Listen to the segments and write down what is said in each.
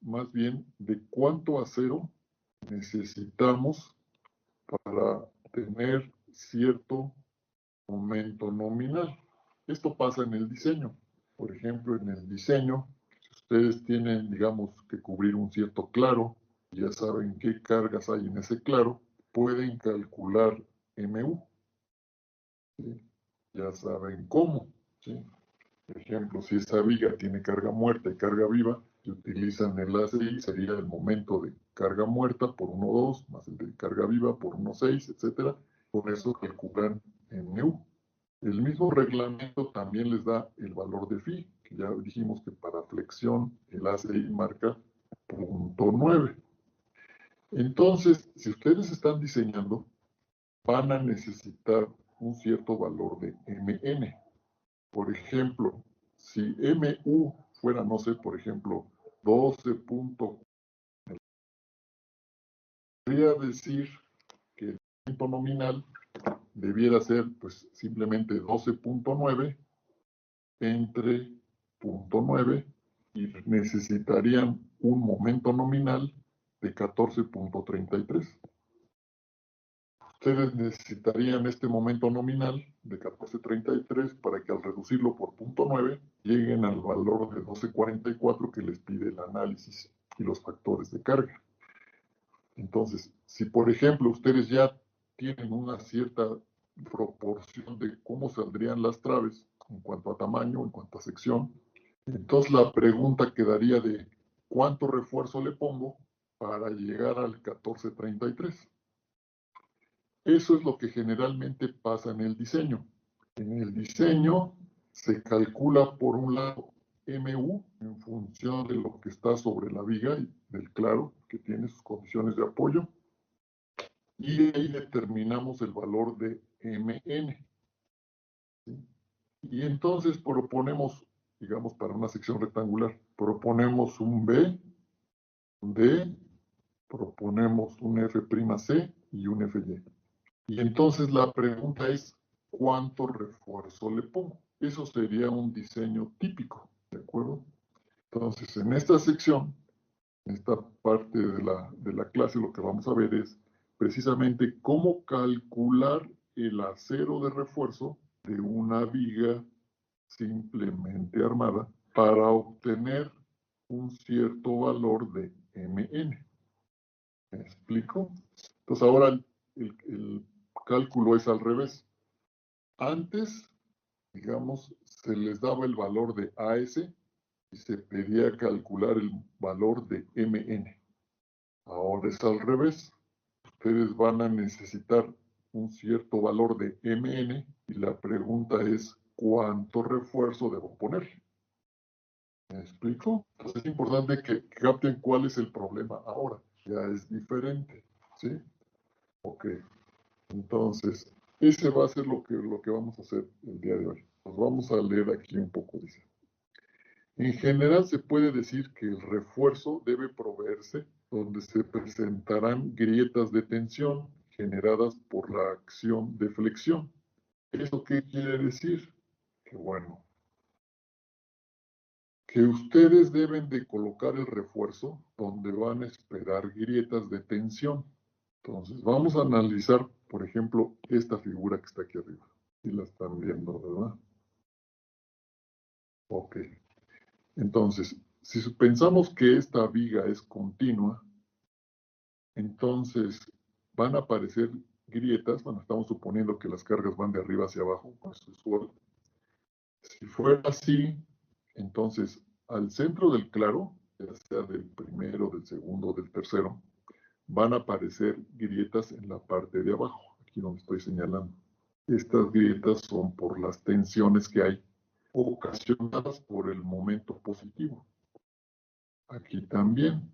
más bien de cuánto acero necesitamos para tener cierto momento nominal. Esto pasa en el diseño. Por ejemplo, en el diseño, si ustedes tienen, digamos, que cubrir un cierto claro, ya saben qué cargas hay en ese claro, pueden calcular MU. ¿Sí? Ya saben cómo. ¿Sí? Por ejemplo, si esa viga tiene carga muerta y carga viva, si utilizan el ACI, sería el momento de carga muerta por 1,2, más el de carga viva por 1,6, etc. Con eso calculan MU. El mismo reglamento también les da el valor de phi, que ya dijimos que para flexión el ACI marca 0.9. Entonces, si ustedes están diseñando, van a necesitar un cierto valor de MN. Por ejemplo, si MU fuera, no sé, por ejemplo, 12. Podría decir que el momento nominal debiera ser, pues, simplemente 12.9 entre 0.9 y necesitarían un momento nominal de 14.33. Ustedes necesitarían este momento nominal de 14.33 para que al reducirlo por 0.9 lleguen al valor de 12.44 que les pide el análisis y los factores de carga. Entonces, si por ejemplo ustedes ya tienen una cierta proporción de cómo saldrían las traves en cuanto a tamaño, en cuanto a sección, entonces la pregunta quedaría de ¿cuánto refuerzo le pongo para llegar al 14.33? Eso es lo que generalmente pasa en el diseño. En el diseño se calcula por un lado MU en función de lo que está sobre la viga y del claro que tiene sus condiciones de apoyo. Y ahí determinamos el valor de MN. ¿Sí? Y entonces proponemos, digamos, para una sección rectangular, proponemos un B, un D, proponemos un F'C y un Fy. Y entonces la pregunta es, ¿cuánto refuerzo le pongo? Eso sería un diseño típico, ¿de acuerdo? Entonces, en esta sección, en esta parte de la clase, lo que vamos a ver es precisamente cómo calcular el acero de refuerzo de una viga simplemente armada para obtener un cierto valor de MN. ¿Me explico? Entonces, ahora el cálculo es al revés. Antes, digamos, se les daba el valor de AS y se pedía calcular el valor de MN. Ahora es al revés. Ustedes van a necesitar un cierto valor de MN y la pregunta es ¿cuánto refuerzo debo poner? ¿Me explico? Entonces es importante que capten cuál es el problema ahora. Ya es diferente, ¿sí? Ok. Entonces, ese va a ser lo que vamos a hacer el día de hoy. Nos vamos a leer aquí un poco, dice. En general se puede decir que el refuerzo debe proveerse donde se presentarán grietas de tensión generadas por la acción de flexión. ¿Eso qué quiere decir? Que bueno, que ustedes deben de colocar el refuerzo donde van a esperar grietas de tensión. Entonces, vamos a analizar, por ejemplo, esta figura que está aquí arriba. Y la están viendo, ¿verdad? Ok. Entonces, si pensamos que esta viga es continua, entonces van a aparecer grietas. Bueno, estamos suponiendo que las cargas van de arriba hacia abajo, pues es usual. Si fuera así, entonces al centro del claro, ya sea del primero, del segundo, del tercero, van a aparecer grietas en la parte de abajo, aquí donde estoy señalando. Estas grietas son por las tensiones que hay ocasionadas por el momento positivo. Aquí también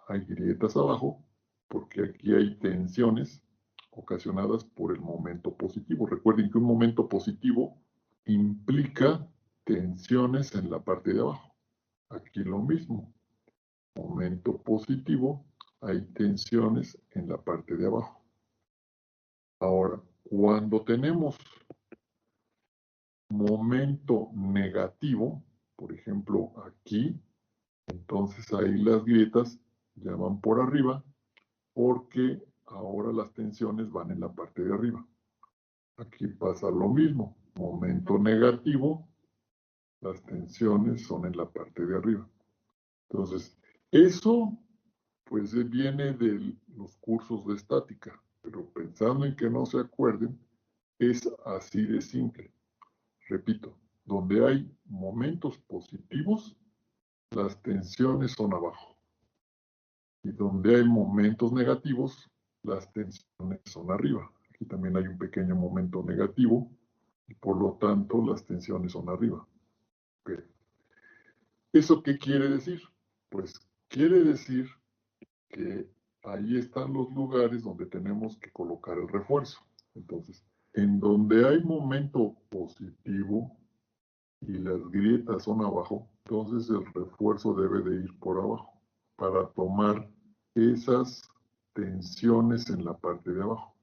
hay grietas abajo porque aquí hay tensiones ocasionadas por el momento positivo. Recuerden que un momento positivo implica tensiones en la parte de abajo. Aquí lo mismo. Momento positivo, hay tensiones en la parte de abajo. Ahora, cuando tenemos momento negativo, por ejemplo, aquí, Entonces ahí las grietas ya van por arriba porque ahora las tensiones van en la parte de arriba. Aquí pasa lo mismo, momento negativo, las tensiones son en la parte de arriba. Entonces, eso pues viene de los cursos de estática, pero pensando en que no se acuerden, es así de simple. Repito, donde hay momentos positivos, las tensiones son abajo. Y donde hay momentos negativos, las tensiones son arriba. Aquí también hay un pequeño momento negativo y por lo tanto las tensiones son arriba. Okay. ¿Eso qué quiere decir? Pues quiere decir que ahí están los lugares donde tenemos que colocar el refuerzo. Entonces, en donde hay momento positivo y las grietas son abajo, entonces el refuerzo debe de ir por abajo para tomar esas tensiones en la parte de abajo.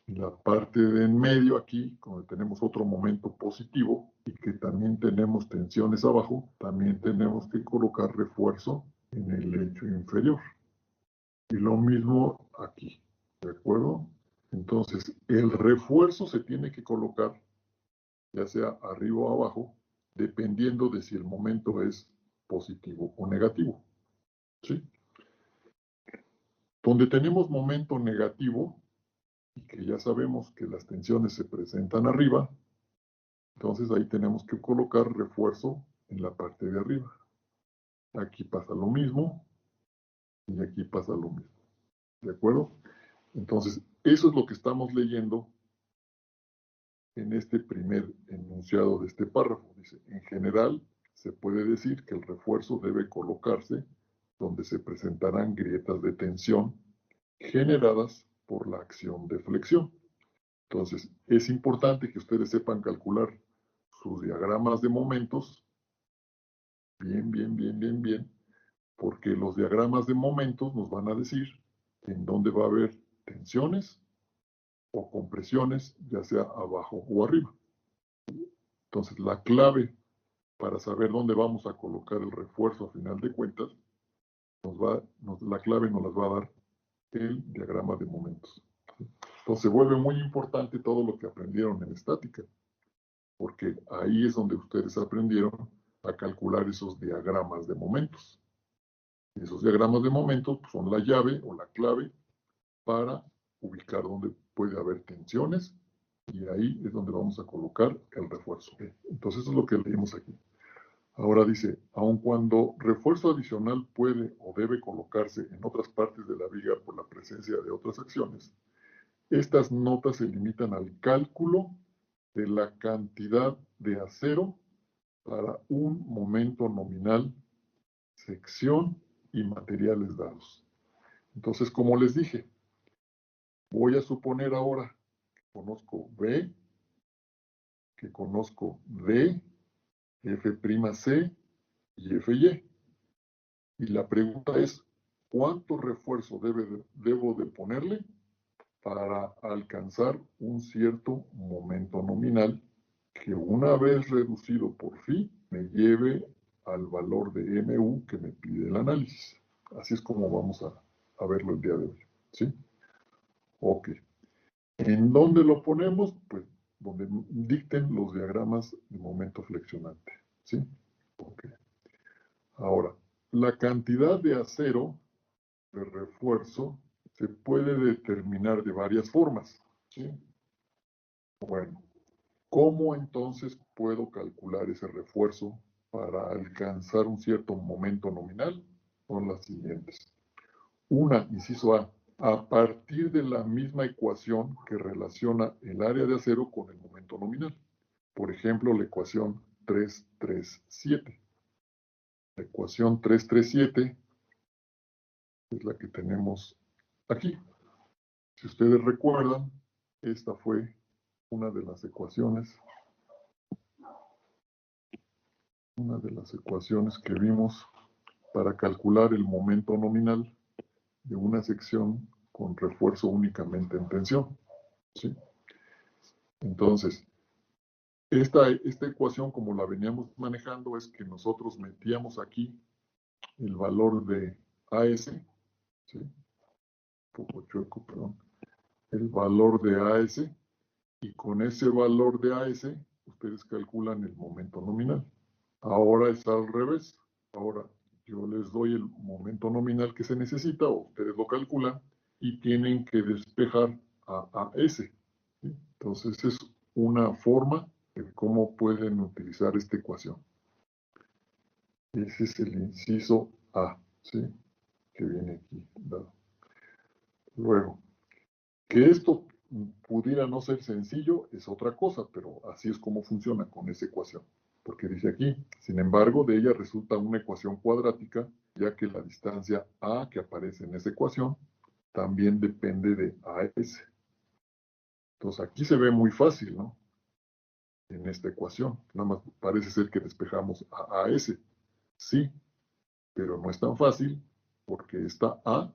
En la parte de en medio aquí, donde tenemos otro momento positivo y que también tenemos tensiones abajo, también tenemos que colocar refuerzo en el lecho inferior. Y lo mismo aquí, ¿de acuerdo? Entonces, el refuerzo se tiene que colocar, ya sea arriba o abajo, dependiendo de si el momento es positivo o negativo. ¿Sí? Donde tenemos momento negativo, y que ya sabemos que las tensiones se presentan arriba, entonces ahí tenemos que colocar refuerzo en la parte de arriba. Aquí pasa lo mismo, y aquí pasa lo mismo. ¿De acuerdo? Entonces, eso es lo que estamos leyendo en este primer enunciado de este párrafo. Dice, en general, se puede decir que el refuerzo debe colocarse donde se presentarán grietas de tensión generadas por la acción de flexión. Entonces, es importante que ustedes sepan calcular sus diagramas de momentos bien, porque los diagramas de momentos nos van a decir en dónde va a haber tensiones o compresiones, ya sea abajo o arriba. Entonces, la clave para saber dónde vamos a colocar el refuerzo a final de cuentas, la clave nos las va a dar el diagrama de momentos. Entonces, se vuelve muy importante todo lo que aprendieron en estática, porque ahí es donde ustedes aprendieron a calcular esos diagramas de momentos. Y esos diagramas de momentos pues, son la llave o la clave para ubicar dónde puede haber tensiones y ahí es donde vamos a colocar el refuerzo. Entonces, eso es lo que leímos aquí. Ahora dice, aun cuando refuerzo adicional puede o debe colocarse en otras partes de la viga por la presencia de otras acciones, estas notas se limitan al cálculo de la cantidad de acero para un momento nominal, sección y materiales dados. Entonces, como les dije, voy a suponer ahora que conozco B, que conozco D, F'C y Fy. Y la pregunta es, ¿cuánto refuerzo debo de ponerle para alcanzar un cierto momento nominal que una vez reducido por phi me lleve al valor de MU que me pide el análisis? Así es como vamos a verlo el día de hoy. ¿Sí? Ok. ¿En dónde lo ponemos? Pues donde dicten los diagramas de momento flexionante. ¿Sí? Ok. Ahora, la cantidad de acero de refuerzo se puede determinar de varias formas. ¿Sí? Bueno, ¿cómo entonces puedo calcular ese refuerzo para alcanzar un cierto momento nominal? Son las siguientes. Una, inciso a partir de la misma ecuación que relaciona el área de acero con el momento nominal. Por ejemplo, la ecuación 337. La ecuación 337 es la que tenemos aquí. Si ustedes recuerdan, esta fue una de las ecuaciones que vimos para calcular el momento nominal de una sección con refuerzo únicamente en tensión. ¿Sí? Entonces, esta ecuación, como la veníamos manejando, es que nosotros metíamos aquí el valor de AS, ¿sí? Un poco chueco, perdón, el valor de AS, y con ese valor de AS, ustedes calculan el momento nominal. Ahora es al revés. Ahora yo les doy el momento nominal que se necesita, o ustedes lo calculan, y tienen que despejar a AS. ¿Sí? Entonces es una forma de cómo pueden utilizar esta ecuación. Ese es el inciso A, ¿sí? Que viene aquí dado. Luego, que esto pudiera no ser sencillo es otra cosa, pero así es como funciona con esa ecuación. Porque dice aquí, sin embargo, de ella resulta una ecuación cuadrática, ya que la distancia A que aparece en esa ecuación también depende de AS. Entonces aquí se ve muy fácil, ¿no? En esta ecuación. Nada más parece ser que despejamos a AS. Sí, pero no es tan fácil porque esta A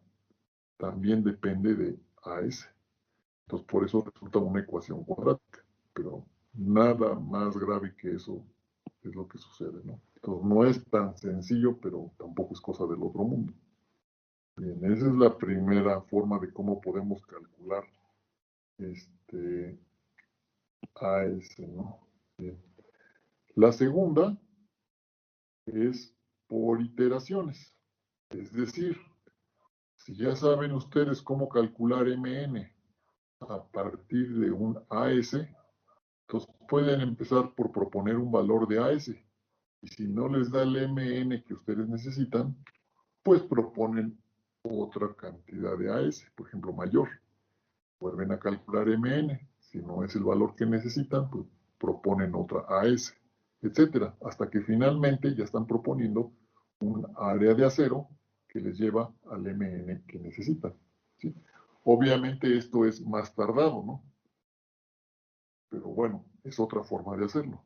también depende de AS. Entonces, por eso resulta una ecuación cuadrática. Pero nada más grave que eso es lo que sucede, ¿no? Entonces, no es tan sencillo, pero tampoco es cosa del otro mundo. Bien, esa es la primera forma de cómo podemos calcular AS, ¿no? Bien. La segunda es por iteraciones. Es decir, si ya saben ustedes cómo calcular MN a partir de un AS, entonces pueden empezar por proponer un valor de AS. Y si no les da el MN que ustedes necesitan, pues proponen otra cantidad de AS, por ejemplo, mayor. Vuelven a calcular MN. Si no es el valor que necesitan, pues proponen otra AS, etcétera, hasta que finalmente ya están proponiendo un área de acero que les lleva al MN que necesitan. ¿Sí? Obviamente esto es más tardado, ¿no? Pero bueno, es otra forma de hacerlo.